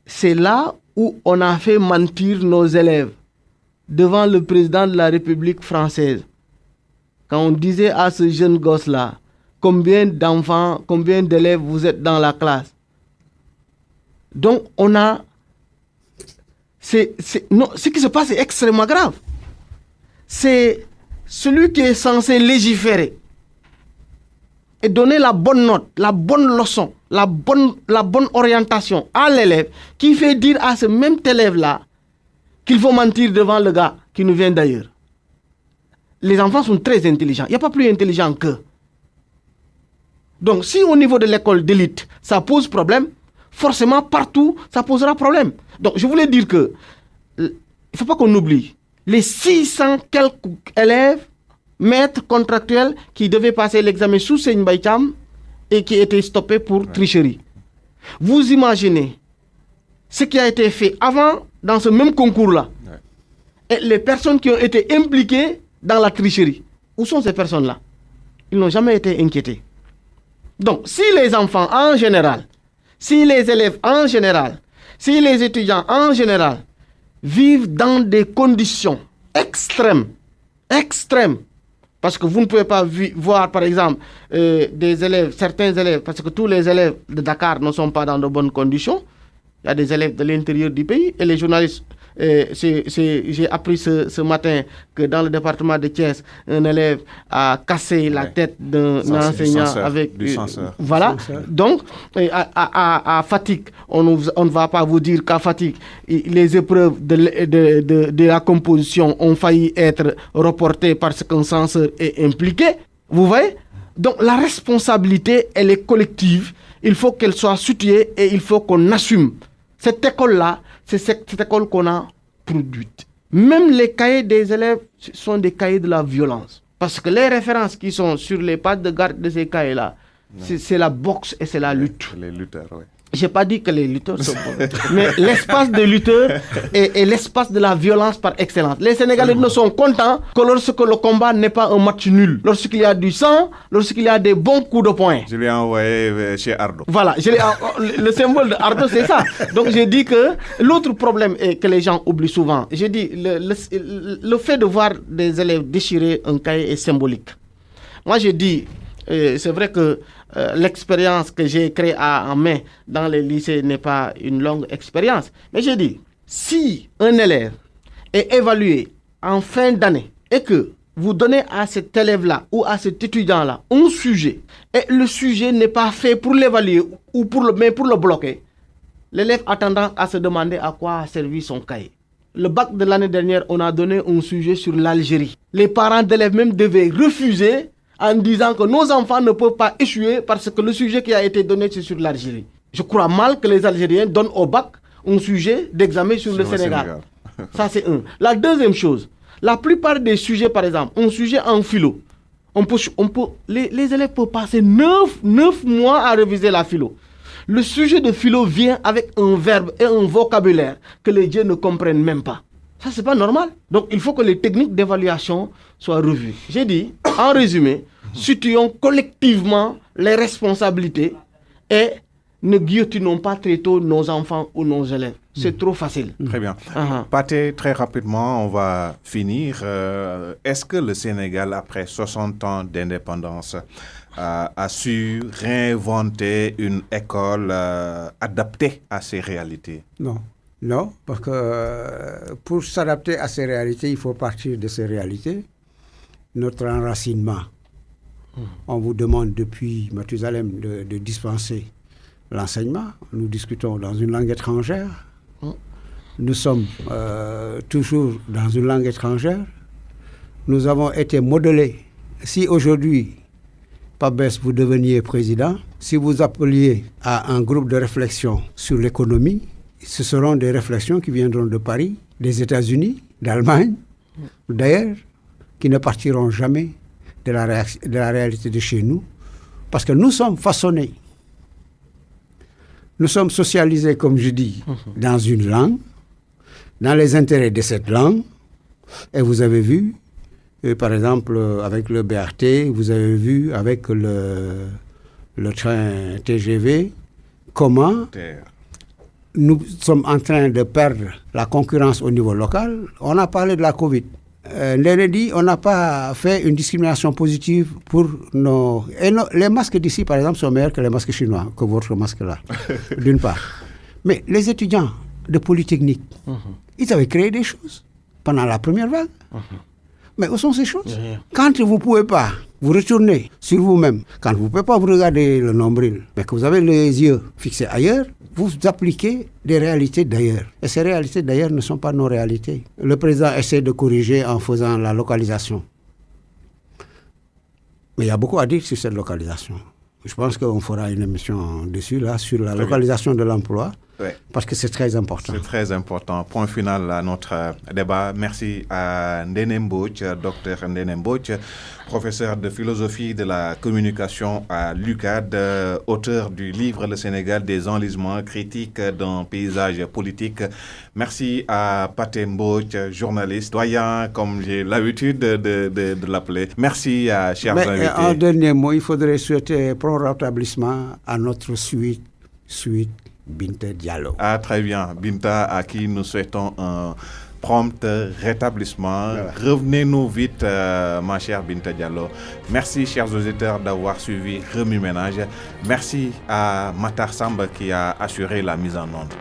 [SPEAKER 3] C'est là où on a fait mentir nos élèves devant le président de la République française. Quand on disait à ce jeune gosse-là, combien d'enfants, combien d'élèves vous êtes dans la classe? Donc, ce qui se passe est extrêmement grave. C'est celui qui est censé légiférer et donner la bonne note, la bonne leçon, la bonne orientation à l'élève qui fait dire à ce même élève-là qu'il faut mentir devant le gars qui nous vient d'ailleurs. Les enfants sont très intelligents. Il n'y a pas plus intelligent qu'eux. Donc, si au niveau de l'école d'élite, ça pose problème, forcément, partout, ça posera problème. Donc, je voulais dire que, il ne faut pas qu'on oublie, les 600 quelques élèves, maîtres contractuels, qui devaient passer l'examen sous Seigne Baïtam et qui étaient stoppés pour tricherie. Vous imaginez ce qui a été fait avant dans ce même concours-là. Et les personnes qui ont été impliquées dans la tricherie. Où sont ces personnes-là? Ils n'ont jamais été inquiétés. Donc, si les enfants en général, si les élèves en général, si les étudiants en général vivent dans des conditions extrêmes, parce que vous ne pouvez pas voir, par exemple, des élèves, certains élèves, parce que tous les élèves de Dakar ne sont pas dans de bonnes conditions. Il y a des élèves de l'intérieur du pays et les journalistes. J'ai appris ce matin que dans le département de Thiès, un élève a cassé la tête d'un enseignant avec
[SPEAKER 1] du censeur.
[SPEAKER 3] Voilà. Donc, à Fatick, on ne va pas vous dire qu'à Fatick, les épreuves de la composition ont failli être reportées parce qu'un censeur est impliqué. Vous voyez? Donc, la responsabilité, elle est collective. Il faut qu'elle soit située et il faut qu'on assume. Cette école-là, c'est cette école qu'on a produite. Même les cahiers des élèves sont des cahiers de la violence. Parce que les références qui sont sur les pages de garde de ces cahiers-là, c'est la boxe et c'est la lutte.
[SPEAKER 1] Les lutteurs, oui.
[SPEAKER 3] Je n'ai pas dit que les lutteurs sont bons. Mais l'espace de lutteurs est l'espace de la violence par excellence. Les Sénégalais ne sont contents que lorsque le combat n'est pas un match nul. Lorsqu'il y a du sang, lorsqu'il y a des bons coups de poing.
[SPEAKER 1] Je l'ai envoyé chez Ardo.
[SPEAKER 3] Voilà, le symbole de Ardo, c'est ça. Donc j'ai dit que l'autre problème est que les gens oublient souvent. J'ai dit le fait de voir des élèves déchirer un cahier est symbolique. Moi j'ai dit, c'est vrai que l'expérience que j'ai créée en mai dans les lycées n'est pas une longue expérience. Mais j'ai dit, si un élève est évalué en fin d'année et que vous donnez à cet élève-là ou à cet étudiant-là un sujet et le sujet n'est pas fait pour l'évaluer ou mais pour le bloquer, l'élève a tendance à se demander à quoi a servi son cahier. Le bac de l'année dernière, on a donné un sujet sur l'Algérie. Les parents d'élèves même devaient refuser en disant que nos enfants ne peuvent pas échouer parce que le sujet qui a été donné, c'est sur l'Algérie. Je crois mal que les Algériens donnent au bac un sujet d'examen sur le Sénégal. Ça, c'est un. La deuxième chose, la plupart des sujets, par exemple, un sujet en philo, les élèves peuvent passer 9 mois à réviser la philo. Le sujet de philo vient avec un verbe et un vocabulaire que les dieux ne comprennent même pas. Ça, c'est pas normal. Donc, il faut que les techniques d'évaluation soient revues. J'ai dit, en résumé, situons collectivement les responsabilités et ne guillotinons pas très tôt nos enfants ou nos élèves. C'est trop facile.
[SPEAKER 1] Très bien. Pathé, très rapidement, on va finir. Est-ce que le Sénégal, après 60 ans d'indépendance, a su réinventer une école adaptée à ces réalités?
[SPEAKER 2] Non, parce que pour s'adapter à ces réalités, il faut partir de ces réalités. Notre enracinement. On vous demande depuis Mathusalem de dispenser l'enseignement. Nous discutons dans une langue étrangère. Nous sommes toujours dans une langue étrangère. Nous avons été modelés. Si aujourd'hui, Pabès, vous deveniez président, si vous appeliez à un groupe de réflexion sur l'économie, ce seront des réflexions qui viendront de Paris, des États-Unis, d'Allemagne, d'ailleurs, qui ne partiront jamais de la réalité de chez nous, parce que nous sommes façonnés. Nous sommes socialisés, comme je dis, dans une langue, dans les intérêts de cette langue, et vous avez vu, par exemple, avec le BRT, vous avez vu avec le train TGV, comment nous sommes en train de perdre la concurrence au niveau local. On a parlé de la Covid. L'Enedi, on n'a pas fait une discrimination positive pour nos... les masques d'ici, par exemple, sont meilleurs que les masques chinois, que votre masque-là, d'une part. Mais les étudiants de Polytechnique, ils avaient créé des choses pendant la première vague. Mais où sont ces choses? Quand vous ne pouvez pas vous retourner sur vous-même, quand vous ne pouvez pas vous regarder le nombril, mais que vous avez les yeux fixés ailleurs, vous appliquez des réalités d'ailleurs. Et ces réalités d'ailleurs ne sont pas nos réalités. Le président essaie de corriger en faisant la localisation. Mais il y a beaucoup à dire sur cette localisation. Je pense qu'on fera une émission dessus, là, sur la
[SPEAKER 1] Très
[SPEAKER 2] localisation de l'emploi,
[SPEAKER 1] Ouais.
[SPEAKER 2] parce que c'est très important.
[SPEAKER 1] C'est très important. Point final à notre débat. Merci à Ndene Mbodj, docteur Ndene Mbodj, professeur de philosophie de la communication à l'UCAD, auteur du livre Le Sénégal des enlisements, critique d'un paysage politique. Merci à Pathé Mbodj, journaliste, doyen, comme j'ai l'habitude de l'appeler. Merci à chers
[SPEAKER 2] Mais
[SPEAKER 1] invités.
[SPEAKER 2] en dernier mot, il faudrait souhaiter prompt rétablissement à notre suite Binta Diallo.
[SPEAKER 1] Ah, très bien. Binta, à qui nous souhaitons un prompt rétablissement.
[SPEAKER 2] Voilà.
[SPEAKER 1] Revenez-nous vite, ma chère Binta Diallo. Merci, chers auditeurs, d'avoir suivi Remue Ménage. Merci à Matar Samba qui a assuré la mise en onde.